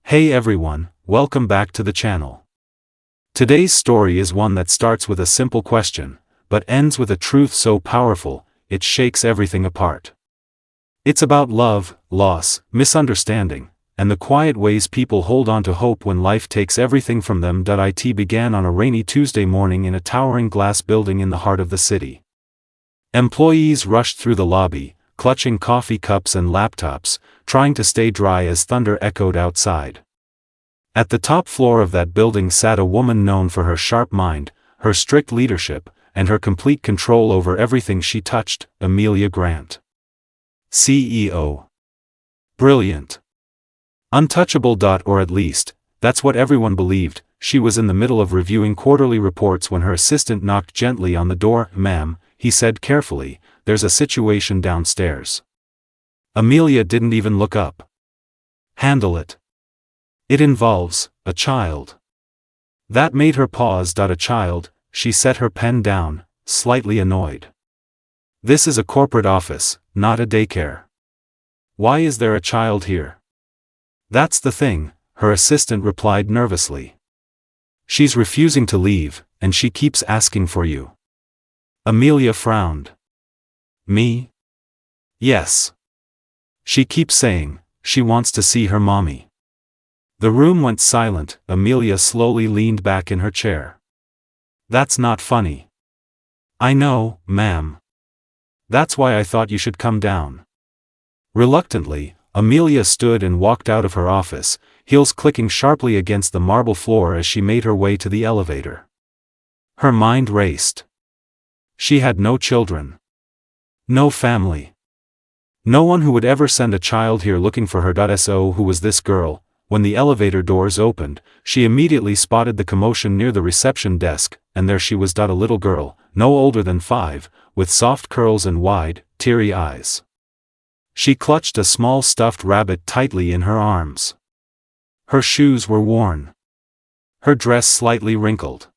Hey everyone, welcome back to the channel. Today's story is one that starts with a simple question, but ends with a truth so powerful, it shakes everything apart. It's about love, loss, misunderstanding, and the quiet ways people hold on to hope when life takes everything from them. It began on a rainy Tuesday morning in a towering glass building in the heart of the city. Employees rushed through the lobby, clutching coffee cups and laptops, trying to stay dry as thunder echoed outside. At the top floor of that building sat a woman known for her sharp mind, her strict leadership, and her complete control over everything she touched, Amelia Grant. CEO. Brilliant. Untouchable. Or at least, that's what everyone believed. She was in the middle of reviewing quarterly reports when her assistant knocked gently on the door. "Ma'am," he said carefully, "there's a situation downstairs." Amelia didn't even look up. "Handle it. It involves a child." That made her pause. "A child?" She set her pen down, slightly annoyed. "This is a corporate office, not a daycare. Why is there a child here?" "That's the thing," her assistant replied nervously. "She's refusing to leave, and she keeps asking for you." Amelia frowned. "Me?" "Yes. She keeps saying, she wants to see her mommy." The room went silent. Amelia slowly leaned back in her chair. "That's not funny." "I know, ma'am. That's why I thought you should come down." Reluctantly, Amelia stood and walked out of her office, heels clicking sharply against the marble floor as she made her way to the elevator. Her mind raced. She had no children. No family. No one who would ever send a child here looking for her. So who was this girl? When the elevator doors opened, she immediately spotted the commotion near the reception desk, and there she was. A little girl, no older than 5, with soft curls and wide, teary eyes. She clutched a small stuffed rabbit tightly in her arms. Her shoes were worn. Her dress slightly wrinkled.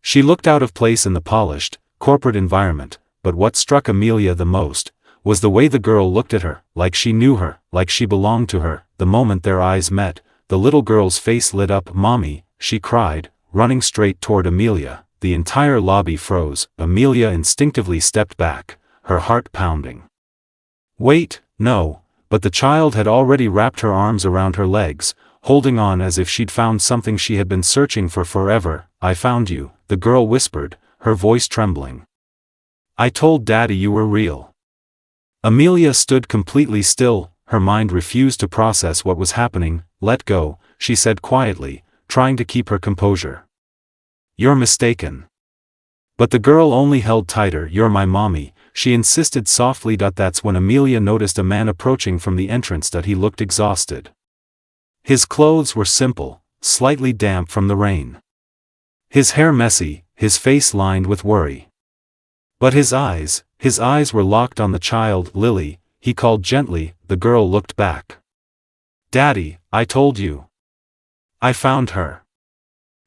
She looked out of place in the polished, corporate environment, but what struck Amelia the most was the way the girl looked at her, like she knew her, like she belonged to her. The moment their eyes met, the little girl's face lit up. "Mommy," she cried, running straight toward Amelia. The entire lobby froze. Amelia instinctively stepped back, her heart pounding. Wait, no, but the child had already wrapped her arms around her legs, holding on as if she'd found something she had been searching for forever. "I found you," the girl whispered, her voice trembling. "I told Daddy you were real." Amelia stood completely still, her mind refused to process what was happening. "Let go," she said quietly, trying to keep her composure. "You're mistaken." But the girl only held tighter. "You're my mommy," she insisted softly. That's when Amelia noticed a man approaching from the entrance. He looked exhausted. His clothes were simple, slightly damp from the rain. His hair messy, his face lined with worry. But his eyes were locked on the child. "Lily," he called gently. The girl looked back. "Daddy, I told you. I found her."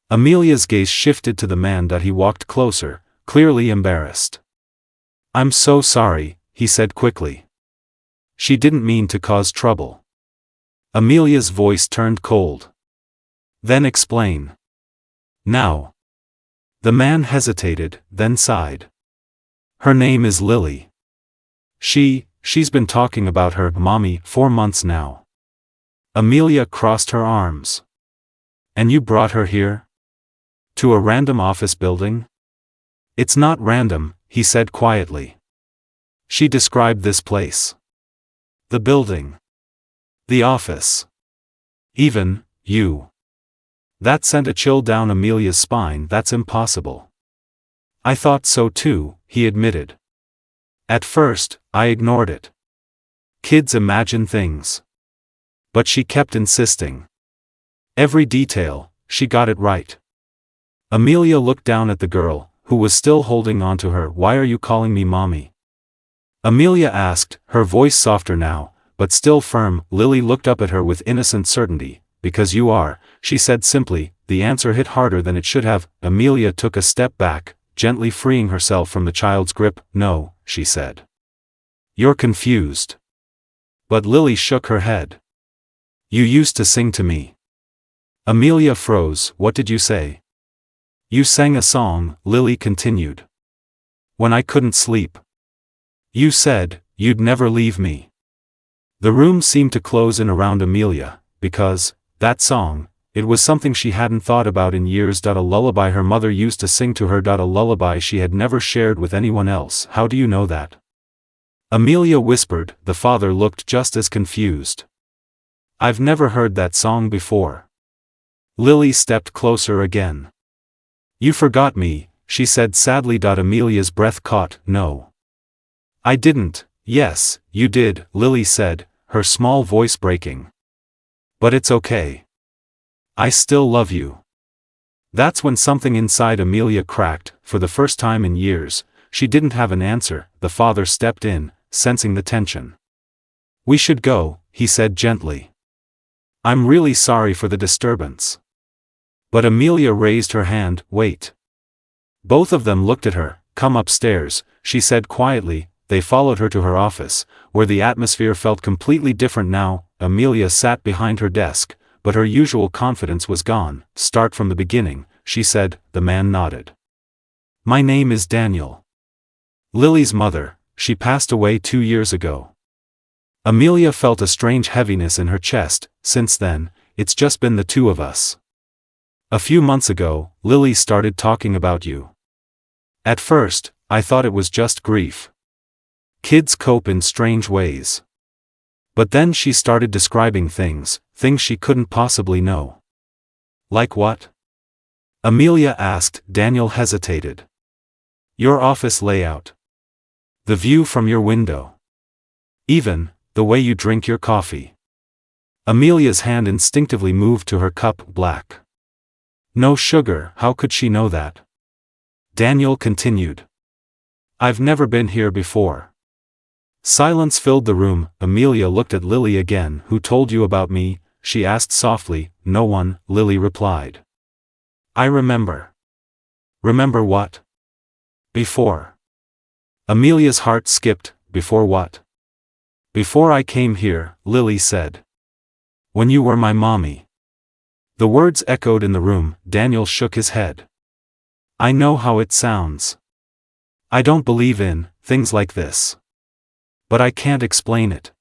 Amelia's gaze shifted to the man. He walked closer, clearly embarrassed. "I'm so sorry," he said quickly. "She didn't mean to cause trouble." Amelia's voice turned cold. "Then explain. Now." The man hesitated, then sighed. "Her name is Lily. She's been talking about her, mommy, for months now." Amelia crossed her arms. "And you brought her here? To a random office building?" "It's not random," he said quietly. She described this place. The building. The office. Even, you. That sent a chill down Amelia's spine. "That's impossible." "I thought so too," he admitted. "At first, I ignored it. Kids imagine things." But she kept insisting. Every detail, she got it right. Amelia looked down at the girl, who was still holding on to her. "Why are you calling me mommy?" Amelia asked, her voice softer now, but still firm. Lily looked up at her with innocent certainty. "Because you are," she said simply. The answer hit harder than it should have. Amelia took a step back, gently freeing herself from the child's grip. "No," she said. "You're confused." But Lily shook her head. You used to sing to me. Amelia froze. What did you say? You sang a song, Lily continued. When I couldn't sleep. You said, you'd never leave me. The room seemed to close in around Amelia, because, that song, it was something she hadn't thought about in years. A lullaby her mother used to sing to her. A lullaby she had never shared with anyone else. How do you know that? Amelia whispered. The father looked just as confused. I've never heard that song before. Lily stepped closer again. You forgot me, she said sadly. Amelia's breath caught. No. I didn't. Yes, you did, Lily said, her small voice breaking. But it's okay. I still love you. That's when something inside Amelia cracked. For the first time in years, she didn't have an answer. The father stepped in, sensing the tension. We should go, he said gently. I'm really sorry for the disturbance. But Amelia raised her hand. Wait. Both of them looked at her. Come upstairs, she said quietly. They followed her to her office, where the atmosphere felt completely different now. Amelia sat behind her desk, but her usual confidence was gone. Start from the beginning, she said. The man nodded. My name is Daniel. Lily's mother, she passed away 2 years ago. Amelia felt a strange heaviness in her chest. Since then, it's just been the two of us. A few months ago, Lily started talking about you. At first, I thought it was just grief. Kids cope in strange ways. But then she started describing things she couldn't possibly know. Like what? Amelia asked. Daniel hesitated. Your office layout. The view from your window. Even, the way you drink your coffee. Amelia's hand instinctively moved to her cup. Black. No sugar. How could she know that? Daniel continued. I've never been here before. Silence filled the room. Amelia looked at Lily again. Who told you about me? She asked softly. No one, Lily replied. I remember. Remember what? Before. Amelia's heart skipped. Before what? Before I came here, Lily said. When you were my mommy. The words echoed in the room. Daniel shook his head. I know how it sounds. I don't believe in things like this. But I can't explain it.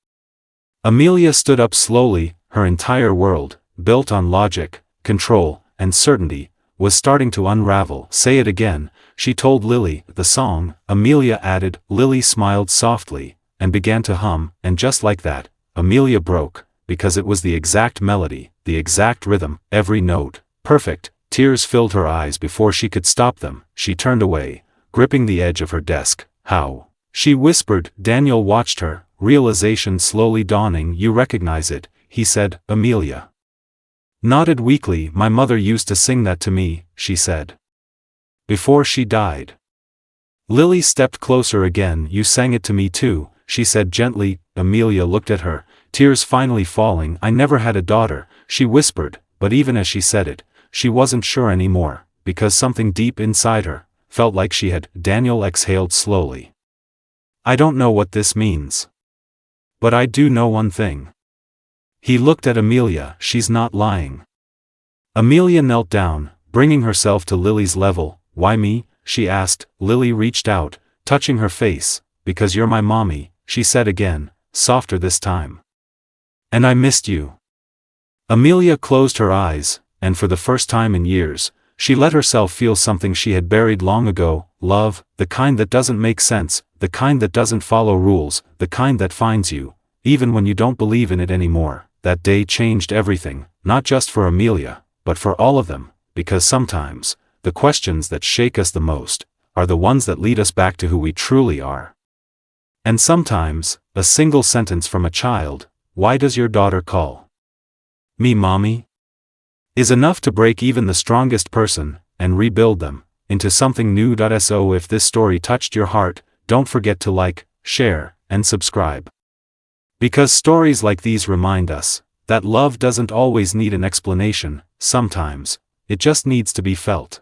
Amelia stood up slowly. Her entire world, built on logic, control, and certainty, was starting to unravel. Say it again, she told Lily. The song, Amelia added. Lily smiled softly, and began to hum, and just like that, Amelia broke, because it was the exact melody, the exact rhythm, every note, perfect. Tears filled her eyes before she could stop them. She turned away, gripping the edge of her desk. How? She whispered. Daniel watched her, realization slowly dawning. You recognize it, he said. Amelia nodded weakly. My mother used to sing that to me, she said. Before she died. Lily stepped closer again. You sang it to me too, she said gently. Amelia looked at her, tears finally falling. I never had a daughter, she whispered, but even as she said it, she wasn't sure anymore, because something deep inside her felt like she had. Daniel exhaled slowly. I don't know what this means. But I do know one thing. He looked at Amelia. She's not lying. Amelia knelt down, bringing herself to Lily's level. Why me? She asked. Lily reached out, touching her face. Because you're my mommy, she said again, softer this time. And I missed you. Amelia closed her eyes, and for the first time in years, she let herself feel something she had buried long ago. Love, the kind that doesn't make sense, the kind that doesn't follow rules, the kind that finds you, even when you don't believe in it anymore. That day changed everything, not just for Amelia, but for all of them, because sometimes, the questions that shake us the most, are the ones that lead us back to who we truly are. And sometimes, a single sentence from a child, why does your daughter call me mommy? Is enough to break even the strongest person, and rebuild them into something new. So if this story touched your heart, don't forget to like, share, and subscribe. Because stories like these remind us that love doesn't always need an explanation. Sometimes it just needs to be felt.